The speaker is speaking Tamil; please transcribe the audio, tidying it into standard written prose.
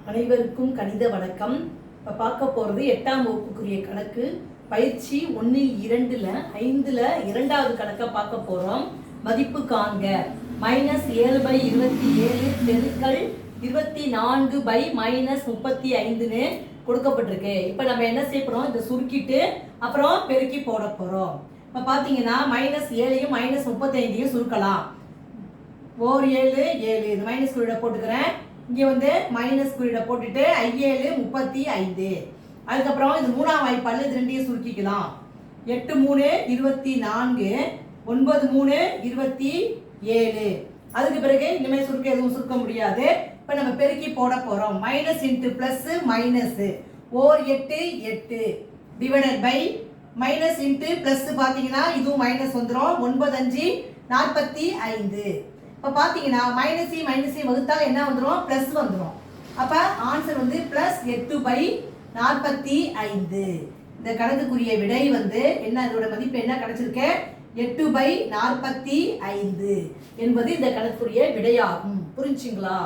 அனைவருக்கும் கணித வணக்கம். இப்போ பார்க்க போகிறது 8ஆம் வகுப்புக்குரிய கணக்கு பயிற்சி 1-2ல் 5ல் இரண்டாவது கணக்கை பார்க்க போகிறோம். மதிப்பு காண்க. -7/27 பெருக்கல் 24/-35ன்னு கொடுக்கப்பட்டிருக்கு. இப்போ நம்ம என்ன செய்ய போகிறோம், இதை சுருக்கிட்டு அப்புறம் பெருக்கி போட போகிறோம். இப்போ பார்த்தீங்கன்னா -7ஐயும் -35ஐயும் சுருக்கலாம். 7 இது மைனஸ் குறியீடை போட்டுக்கிறேன். இங்கே வந்து மைனஸ் குறியீடை போட்டுட்டு 7 35. அதுக்கப்புறம் இது 3ஆம் வாய்ப்பால் இது ரெண்டையும் சுருக்கிக்கலாம். 8 3 24, 9 3 27. அதுக்கு பிறகு இனிமேல் சுருக்க எதுவும் சுருக்க முடியாது. இப்போ நம்ம பெருக்கி போட போகிறோம். Minus into plus minus 8 8 divided by minus into plus பார்த்தீங்கன்னா இதுவும் மைனஸ் வந்துடும். 9 5 45. இப்போ பார்த்தீங்கன்னா மைனஸையும் வகுத்தா என்ன வந்துடும், ப்ளஸ் வந்துடும். அப்போ ஆன்சர் வந்து +8/45. இந்த கணக்குக்குரிய விடை வந்து என்ன, இதோட மதிப்பு என்ன கிடைச்சிருக்கு, 8/45 என்பது இந்த கணக்குரிய விடையாகும். புரிஞ்சுங்களா?